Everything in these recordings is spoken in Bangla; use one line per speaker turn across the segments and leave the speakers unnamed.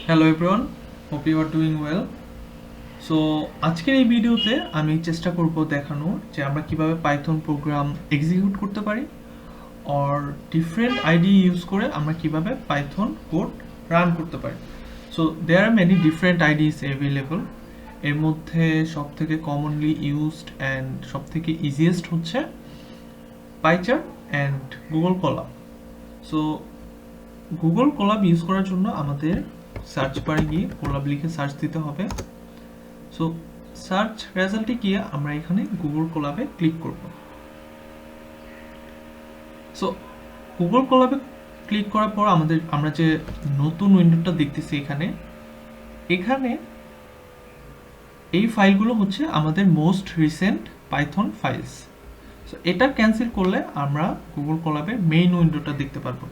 Hello everyone, hope you are doing well. So আজকের এই ভিডিওতে আমি চেষ্টা করব দেখানোর যে আমরা কিভাবে পাইথন প্রোগ্রাম এক্সিকিউট করতে পারি অর ডিফারেন্ট আইডি ইউজ করে আমরা কিভাবে পাইথন কোড রান করতে পারি। So there are many different IDEs available. এর মধ্যে সবথেকে কমনলি ইউজড অ্যান্ড সবথেকে ইজিয়েস্ট হচ্ছে PyCharm and Google Colab. So Google Colab use করার জন্য আমাদের সার্চ বারে গিয়ে কোলাব লিখে সার্চ দিতে হবে। সো সার্চ রেজাল্টে গিয়ে আমরা এখানে গুগল কোলাবে ক্লিক করব। সো গুগল কোলাবে ক্লিক করার পর আমরা যে নতুন উইন্ডোটা দেখতেছি এখানে এই ফাইলগুলো হচ্ছে আমাদের most recent Python files. So এটা ক্যান্সেল করলে আমরা গুগল কোলাবের মেইন উইন্ডোটা দেখতে পারবো।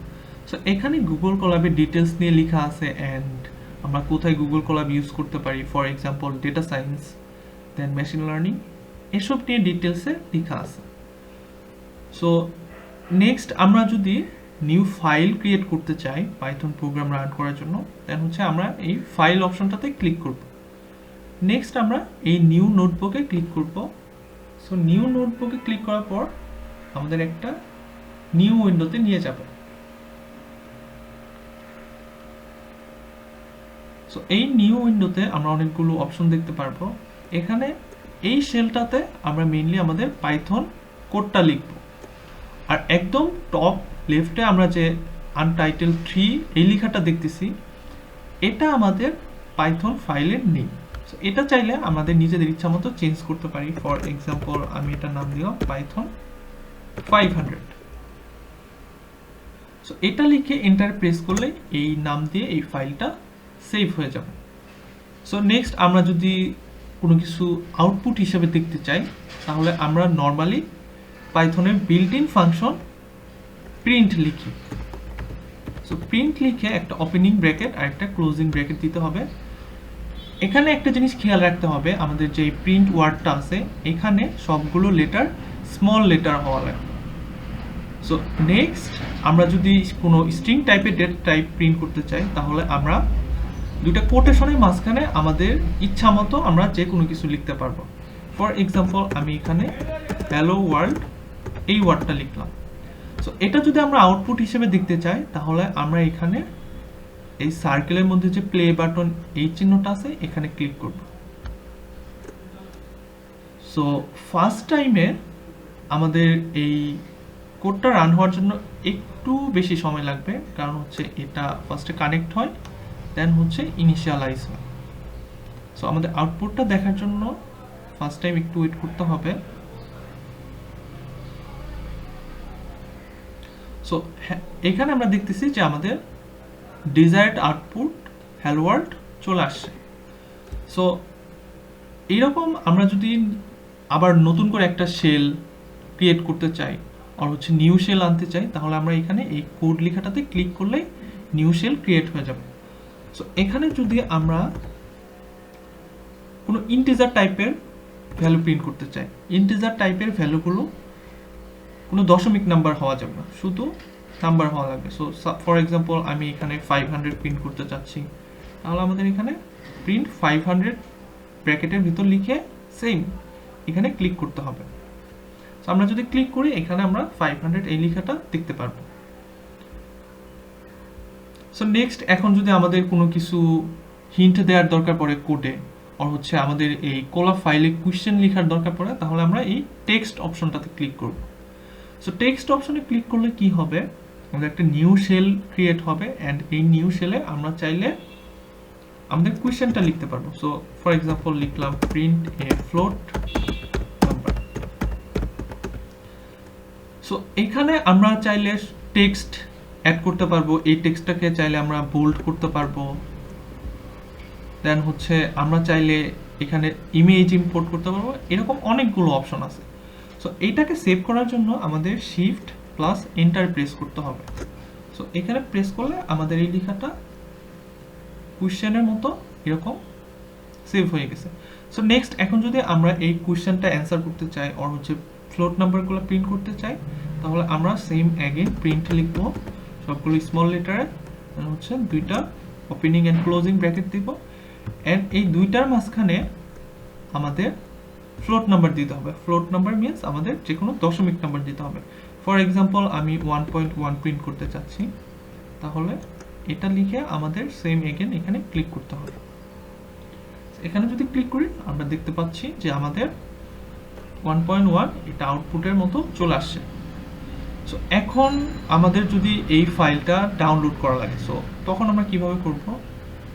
সো এখানে গুগল কোলাবের ডিটেলস নিয়ে লেখা আছে অ্যান্ড আমরা কোথায় গুগল কোলাব ইউজ করতে পারি, for example data science, then machine learning, এসব নিয়ে ডিটেলসে লেখা আছে। সো নেক্সট আমরা যদি নিউ ফাইল ক্রিয়েট করতে চাই পাইথন প্রোগ্রাম রান করার জন্য, দেন হচ্ছে আমরা এই ফাইল অপশনটাতে ক্লিক করব। নেক্সট আমরা এই নিউ নোটবুকে ক্লিক করব। সো নিউ নোটবুকে ক্লিক করার পর আমাদের একটা নিউ উইন্ডোতে নিয়ে যাবে। সো এই নিউ উইন্ডোতে আমরা অনেকগুলো অপশন দেখতে পারবো। এখানে এই শেলটাতে আমরা মেইনলি আমাদের পাইথন কোডটা লিখব। আর একদম টপ লেফটে আমরা যে আনটাইটেল 3 এই লেখাটা দেখতেছি, এটা আমাদের পাইথন ফাইলের নেই। সো এটা চাইলে আমাদের নিজেদের ইচ্ছা মতো চেঞ্জ করতে পারি। ফর এক্সাম্পল আমি এটার নাম দিলাম পাইথন 500। সো এটা লিখে এন্টার প্রেস করলে এই নাম দিয়ে এই ফাইলটা সেভ হয়ে যাবে। সো নেক্সট আমরা যদি কোনো কিছু আউটপুট হিসেবে দেখতে চাই, তাহলে আমরা নর্মালি পাইথনের বিল্ট ইন ফাংশন প্রিন্ট লিখি। সো প্রিন্ট লিখে একটা ওপেনিং ব্র্যাকেট আর একটা ক্লোজিং ব্র্যাকেট দিতে হবে। এখানে একটা জিনিস খেয়াল রাখতে হবে, আমাদের যে প্রিন্ট ওয়ার্ডটা আছে এখানে সবগুলো লেটার স্মল লেটার হওয়া লাগে। সো নেক্সট আমরা যদি কোনো স্ট্রিং টাইপের ডেটা টাইপ প্রিন্ট করতে চাই, তাহলে আমরা দুইটা কোটেশনের মাঝখানে আমাদের ইচ্ছা মতো আমরা যে কোনো কিছু লিখতে পারবো। ফর এক্সাম্পল আমি এখানে হ্যালো ওয়ার্ল্ড এই ওয়ার্ডটা লিখলাম। সো এটা যদি আমরা আউটপুট হিসেবে দেখতে চাই, তাহলে আমরা এখানে এই সার্কেলের মধ্যে যে প্লে বাটন এই চিহ্নটা আছে এখানে ক্লিক করব। সো ফার্স্ট টাইমে আমাদের এই কোডটা রান হওয়ার জন্য একটু বেশি সময় লাগবে, কারণ হচ্ছে এটা ফার্স্টে কানেক্ট হয়, দেন হচ্ছে ইনিশিয়ালাইজ হয়। সো আমাদের আউটপুটটা দেখার জন্য ফার্স্ট টাইম একটু ওয়েট করতে হবে। সো এখানে আমরা দেখতেছি যে আমাদের ডিজায়ার্ড আউটপুট হ্যালো ওয়ার্ল্ড চলে আসছে। সো এইরকম আমরা যদি আবার নতুন করে একটা শেল ক্রিয়েট করতে চাই আর হচ্ছে নিউ শেল আনতে চাই, তাহলে আমরা এখানে এই কোড লেখাটাতে ক্লিক করলে নিউ শেল ক্রিয়েট হয়ে যাবে। সো এখানে যদি আমরা কোনো ইন্টিজার টাইপের ভ্যালু প্রিন্ট করতে চাই, ইন্টিজার টাইপের ভ্যালুগুলো কোনো দশমিক নাম্বার হওয়া যাবে না, শুধু নাম্বার হওয়া লাগবে। সো ফর এক্সাম্পল আমি এখানে 500 প্রিন্ট করতে চাচ্ছি, তাহলে আমাদের এখানে প্রিন্ট 500 ব্র্যাকেটের ভিতর লিখে সেম এখানে ক্লিক করতে হবে। সো আমরা যদি ক্লিক করি এখানে আমরা 500 এই লেখাটা দেখতে পারবো। সো নেক্সট এখন যদি আমাদের কোনো কিছু হিন্ট দেওয়ার দরকার পড়ে কোডে, আর হচ্ছে আমাদের এই কোলাব ফাইলে কোয়েশ্চেন লেখার দরকার পড়ে, তাহলে আমরা এই টেক্সট অপশনটাতে ক্লিক করব। সো টেক্সট অপশনে ক্লিক করলে কি হবে, আমাদের একটা নিউ শেল ক্রিয়েট হবে অ্যান্ড এই নিউ শেলে আমরা চাইলে আমাদের কোয়েশ্চেনটা লিখতে পারবো। সো ফর এক্সাম্পল লিখলাম প্রিন্ট এ ফ্লোট নাম্বার। সো এখানে আমরা চাইলে টেক্সট অ্যাড করতে পারবো, এই টেক্সটটাকে চাইলে আমরা বোল্ড করতে পারবো, দেন হচ্ছে আমরা চাইলে এখানে ইমেজ ইম্পোর্ট করতে পারবো, এরকম অনেকগুলো অপশন আছে। সো এইটাকে সেভ করার জন্য আমাদের শিফট প্লাস এন্টার প্রেস করতে হবে। সো এখানে প্রেস করলে আমাদের এই লেখাটা কোয়েশ্চেনের মতো এরকম সেভ হয়ে গেছে। সো নেক্সট এখন যদি আমরা এই কোয়েশ্চেনটা অ্যান্সার করতে চাই আর হচ্ছে ফ্লোট নাম্বারগুলো প্রিন্ট করতে চাই, তাহলে আমরা সেম অ্যাগেন প্রিন্ট লিখবো সবগুলো স্মল লেটারে, হচ্ছে দুইটা ওপেনিং অ্যান্ড ক্লোজিং ব্র্যাকেট দিব, অ্যান্ড এই দুইটার মাঝখানে আমাদের ফ্লোট নাম্বার দিতে হবে। ফ্লোট নাম্বার মিনস আমাদের যে কোনো দশমিক নাম্বার দিতে হবে। ফর এক্সাম্পল আমি 1.1 প্রিন্ট করতে চাচ্ছি, তাহলে এটা লিখে আমাদের সেম এগেন এখানে ক্লিক করতে হবে। এখানে যদি ক্লিক করি আমরা দেখতে পাচ্ছি যে আমাদের 1.1 এটা আউটপুটের মতো চলে আসছে। সো এখন আমাদের যদি এই ফাইলটা ডাউনলোড করা লাগে, সো তখন আমরা কিভাবে করব?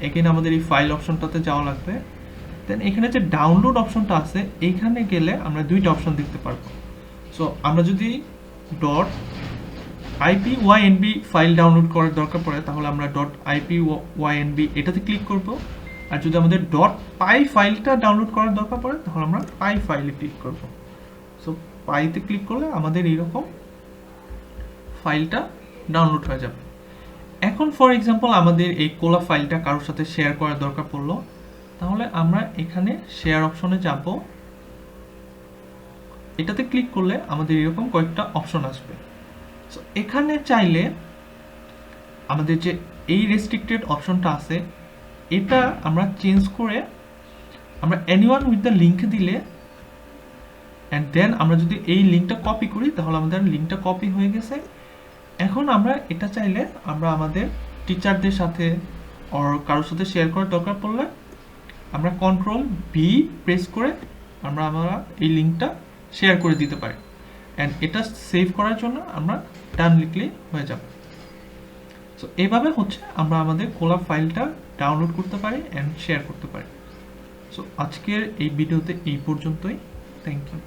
এখানে আমাদের এই ফাইল অপশনটাতে যাওয়া লাগবে। দেন এখানে যে ডাউনলোড অপশনটা আছে এইখানে গেলে আমরা দুইটা অপশন দেখতে পারবো। সো আমরা যদি .ipynb ফাইল ডাউনলোড করার দরকার পড়ে তাহলে আমরা .ipynb এটাতে ক্লিক করব, আর যদি আমাদের .py ফাইলটা ডাউনলোড করার দরকার পড়ে তাহলে আমরা py ফাইলে ক্লিক করব। সো পাইতে ক্লিক করলে আমাদের এইরকম ফাইলটা ডাউনলোড হয়ে যাবে। এখন ফর এক্সাম্পল আমাদের এই কোলা ফাইলটা কারোর সাথে শেয়ার করার দরকার পড়লো, তাহলে আমরা এখানে শেয়ার অপশনে যাব। এটাতে ক্লিক করলে আমাদের এরকম কয়েকটা অপশন আসবে। সো এখানে চাইলে আমাদের যে এই রেস্ট্রিক্টেড অপশনটা আছে এটা আমরা চেঞ্জ করে আমরা এনিওয়ান উইথ দ্য লিঙ্ক দিলে, অ্যান্ড দেন আমরা যদি এই লিঙ্কটা কপি করি তাহলে আমাদের লিঙ্কটা কপি হয়ে গেছে। এখন আমরা এটা চাইলে আমরা আমাদের টিচারদের সাথে আর কারোর সাথে শেয়ার করার দরকার পড়লে আমরা Ctrl+V প্রেস করে আমরা এই লিঙ্কটা শেয়ার করে দিতে পারি, অ্যান্ড এটা সেভ করার জন্য আমরা ডান লিখলেই হয়ে যাবে। সো এইভাবে হচ্ছে আমরা আমাদের কোলা ফাইলটা ডাউনলোড করতে পারি অ্যান্ড শেয়ার করতে পারি। সো আজকের এই ভিডিওতে এই পর্যন্তই। Thank you.